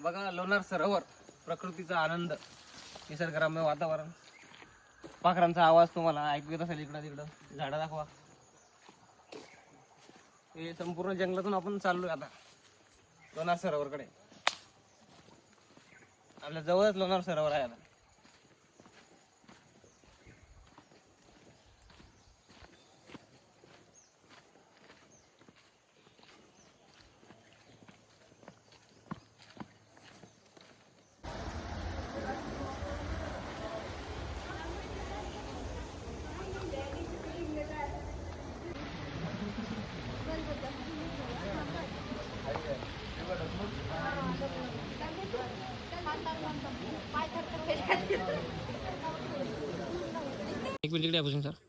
बघा लोणार सरोवर, प्रकृतीचा आनंद, निसर्गरम्य वातावरण, पाखरांचा आवाज तुम्हाला ऐकू येत असेल इकडं तिकडं. झाडं दाखवा. हे संपूर्ण जंगलातून आपण चाललोय आता लोणार सरोवरकडे. आपल्या जवळच लोणार सरोवर आहे आता. एक मिनिट इकडे सर.